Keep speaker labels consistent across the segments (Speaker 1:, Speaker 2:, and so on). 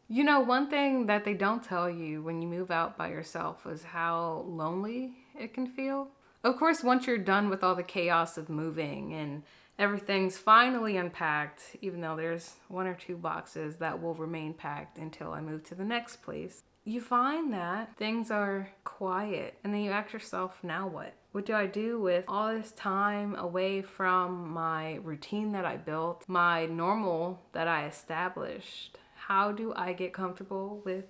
Speaker 1: You know, one thing that they don't tell you when you move out by yourself is how lonely it can feel. Of course, once you're done with all the chaos of moving and everything's finally unpacked, even though there's one or two boxes that will remain packed until I move to the next place, you find that things are quiet. And then you ask yourself, now what? What do I do with all this time away from my routine that I built, my normal that I established? How do I get comfortable with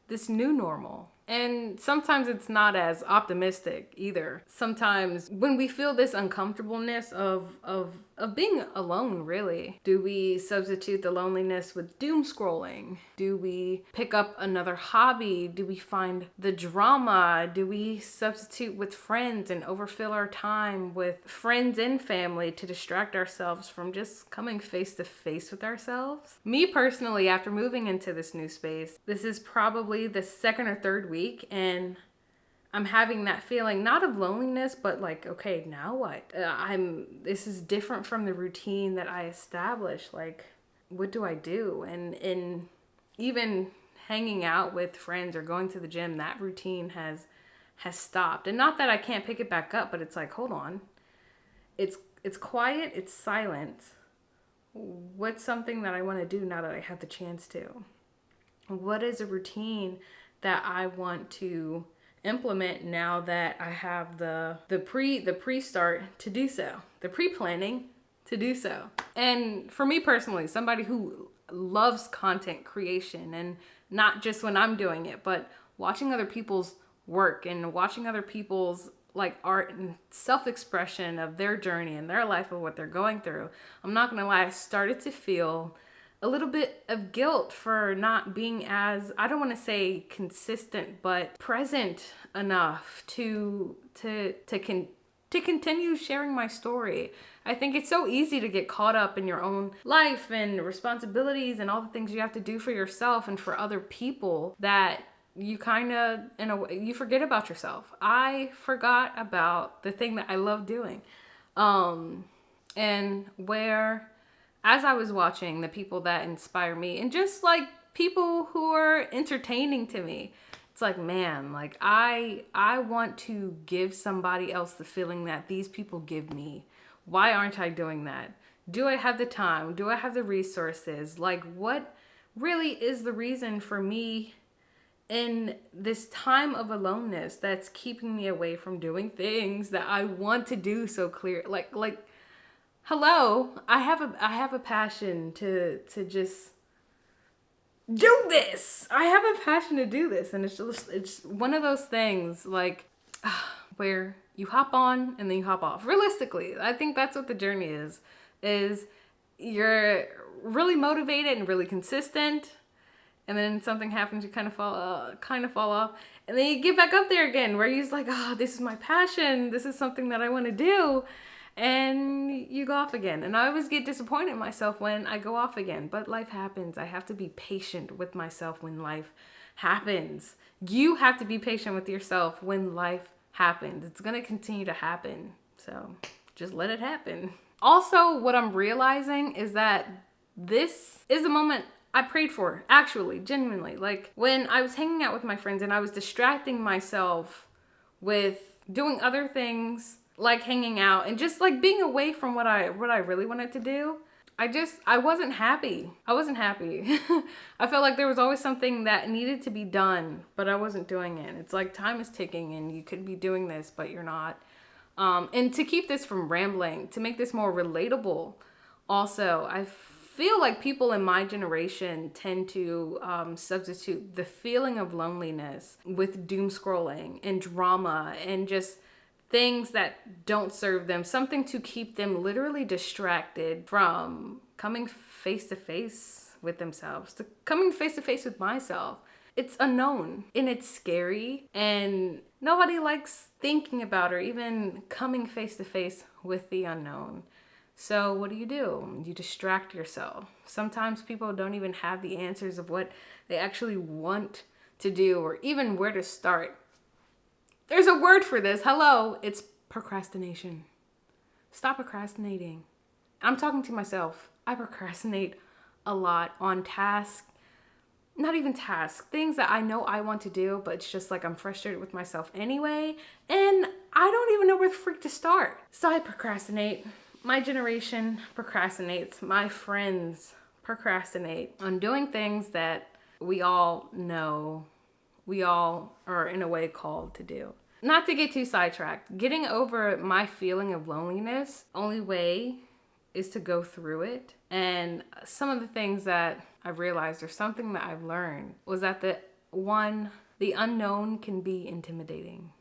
Speaker 1: this new normal? And sometimes it's not as optimistic either. Sometimes when we feel this uncomfortableness of being alone, really, do we substitute the loneliness with doom scrolling? Do we pick up another hobby? Do we find the drama? Do we substitute with friends and overfill our time with friends and family to distract ourselves from just coming face to face with ourselves? Me personally, after moving into this new space, this is probably the second or third week, and I'm having that feeling not of loneliness, but like, okay, now what? This is different from the routine that I established. Like, what do I do? And even hanging out with friends or going to the gym, that routine has stopped. And not that I can't pick it back up, but it's like, hold on. It's quiet, it's silent. What's something that I want to do now that I have the chance to? What is a routine that I want to implement now that I have the pre-start to do so, the pre-planning to do so? And for me personally, somebody who loves content creation, and not just when I'm doing it, but watching other people's work and watching other people's like art and self-expression of their journey and their life of what they're going through, I'm not gonna lie, I started to feel a little bit of guilt for not being as, I don't want to say consistent, but present enough to continue sharing my story. I think it's so easy to get caught up in your own life and responsibilities and all the things you have to do for yourself and for other people that you kind of, in a way, you forget about yourself. I forgot about the thing that I love doing. And where, as I was watching the people that inspire me and just like people who are entertaining to me, it's like, man, like I want to give somebody else the feeling that these people give me. Why aren't I doing that? Do I have the time? Do I have the resources? Like, what really is the reason for me in this time of aloneness that's keeping me away from doing things that I want to do so clear? Like hello, I have a passion to just do this. I have a passion to do this, and it's one of those things like where you hop on and then you hop off. Realistically, I think that's what the journey is you're really motivated and really consistent, and then something happens, you kind of fall off, and then you get back up there again where you're just like, oh, this is my passion, this is something that I want to do, and you go off again. And I always get disappointed in myself when I go off again, but life happens. I have to be patient with myself when life happens. You have to be patient with yourself when life happens. It's going to continue to happen, so just let it happen. Also, what I'm realizing is that this is a moment I prayed for, actually, genuinely. Like, when I was hanging out with my friends and I was distracting myself with doing other things, like hanging out and just like being away from what I really wanted to do, I wasn't happy. I wasn't happy. I felt like there was always something that needed to be done, but I wasn't doing it. It's like time is ticking and you could be doing this, but you're not. And to keep this from rambling, to make this more relatable, also, I feel like people in my generation tend to substitute the feeling of loneliness with doom scrolling and drama and just things that don't serve them, something to keep them literally distracted from coming face to face with themselves, to coming face to face with myself. It's unknown and it's scary, and nobody likes thinking about or even coming face to face with the unknown. So what do? You distract yourself. Sometimes people don't even have the answers of what they actually want to do or even where to start. There's a word for this. Hello, it's procrastination. Stop procrastinating. I'm talking to myself. I procrastinate a lot on tasks not even tasks, things that I know I want to do, but it's just like I'm frustrated with myself anyway, and I don't even know where the freak to start. So I procrastinate. My generation procrastinates. My friends procrastinate on doing things that we all know we all are in a way called to do. Not to get too sidetracked, getting over my feeling of loneliness, only way is to go through it. And some of the things that I've realized, or something that I've learned, was that the unknown can be intimidating,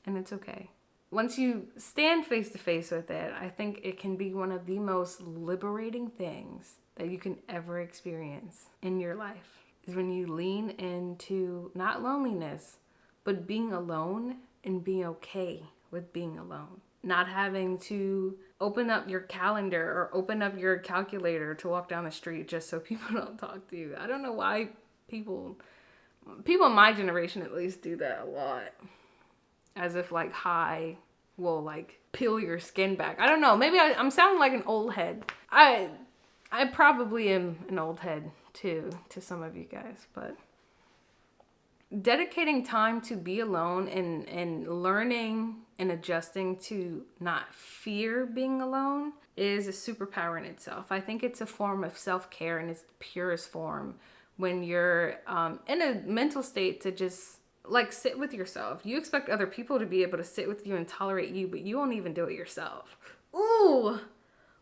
Speaker 1: and it's okay. Once you stand face to face with it, I think it can be one of the most liberating things that you can ever experience in your life, is when you lean into not loneliness, but being alone and being okay with being alone. Not having to open up your calendar or open up your calculator to walk down the street just so people don't talk to you. I don't know why people in my generation at least do that a lot. As if like high will like peel your skin back. I don't know. Maybe I'm sounding like an old head. I probably am an old head too to some of you guys, but dedicating time to be alone and learning and adjusting to not fear being alone is a superpower in itself. I think it's a form of self-care in its purest form when you're in a mental state to just like sit with yourself. You expect other people to be able to sit with you and tolerate you, but you won't even do it yourself. Ooh.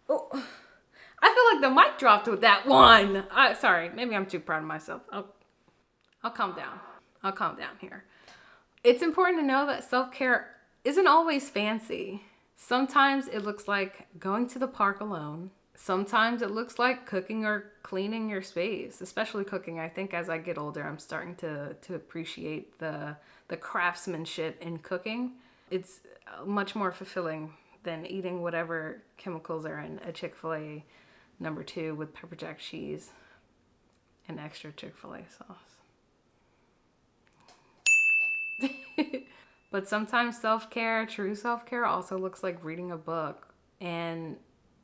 Speaker 1: Oh. I feel like the mic dropped with that one. Sorry, maybe I'm too proud of myself. I'll calm down. I'll calm down here. It's important to know that self-care isn't always fancy. Sometimes it looks like going to the park alone. Sometimes it looks like cooking or cleaning your space, especially cooking. I think as I get older, I'm starting to appreciate the craftsmanship in cooking. It's much more fulfilling than eating whatever chemicals are in a Chick-fil-A #2 with pepper jack cheese and extra Chick-fil-A sauce. But sometimes self-care, true self-care, also looks like reading a book and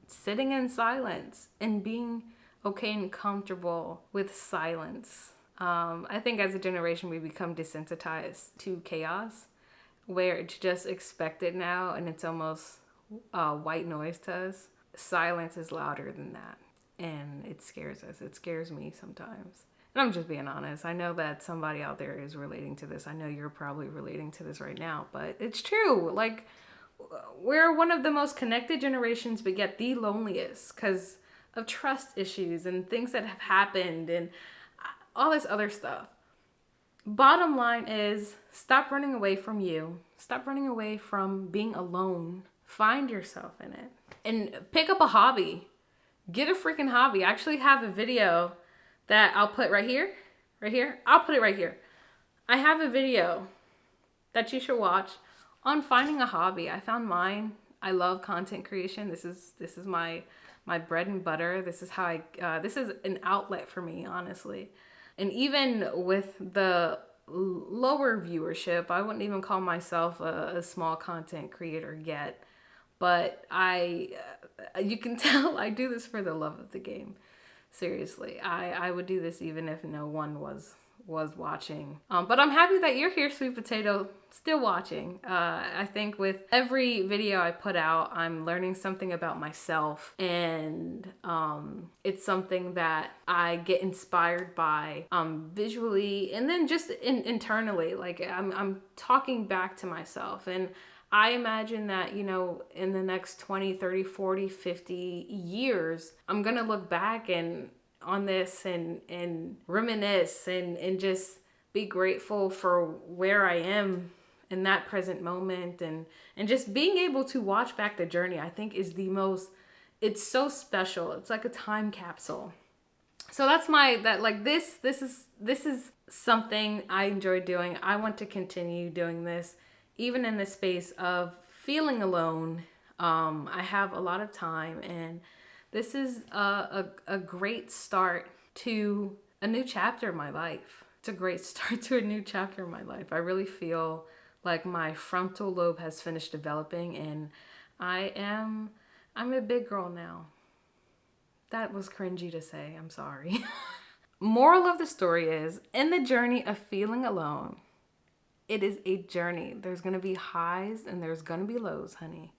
Speaker 1: sitting in silence and being okay and comfortable with silence. I think as a generation, we become desensitized to chaos, where it's just expected now and it's almost white noise to us. Silence is louder than that, and it scares us. It scares me sometimes. And I'm just being honest. I know that somebody out there is relating to this. I know you're probably relating to this right now, but it's true. Like, we're one of the most connected generations, but yet the loneliest because of trust issues and things that have happened and all this other stuff. Bottom line is, stop running away from you. Stop running away from being alone. Find yourself in it. And pick up a hobby. Get a freaking hobby. I actually have a video that I'll put right here. Right here. I'll put it right here. I have a video that you should watch on finding a hobby. I found mine. I love content creation. This is my bread and butter. This is how this is an outlet for me, honestly. And even with the lower viewership, I wouldn't even call myself a small content creator yet. But you can tell I do this for the love of the game. Seriously, I would do this even if no one was watching. But I'm happy that you're here, Sweet Potato, still watching. I think with every video I put out, I'm learning something about myself, and it's something that I get inspired by visually, and then just internally. Like I'm talking back to myself, and I imagine that, in the next 20, 30, 40, 50 years, I'm going to look back on this and reminisce and just be grateful for where I am in that present moment. And just being able to watch back the journey, I think is it's so special. It's like a time capsule. So that's this is something I enjoy doing. I want to continue doing this. Even in the space of feeling alone, I have a lot of time, and this is a great start to a new chapter in my life. It's a great start to a new chapter in my life. I really feel like my frontal lobe has finished developing, and I'm a big girl now. That was cringy to say. I'm sorry. Moral of the story is, in the journey of feeling alone, it is a journey. There's going to be highs and there's going to be lows, honey.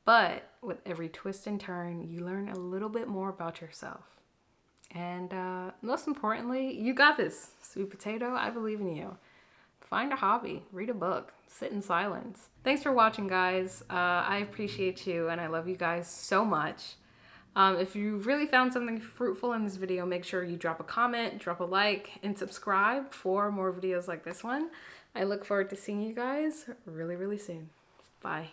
Speaker 1: But with every twist and turn, you learn a little bit more about yourself. And most importantly, you got this, sweet potato. I believe in you. Find a hobby, read a book, sit in silence. Thanks for watching, guys. I appreciate you and I love you guys so much. If you really found something fruitful in this video, make sure you drop a comment, drop a like, and subscribe for more videos like this one. I look forward to seeing you guys really, really soon. Bye.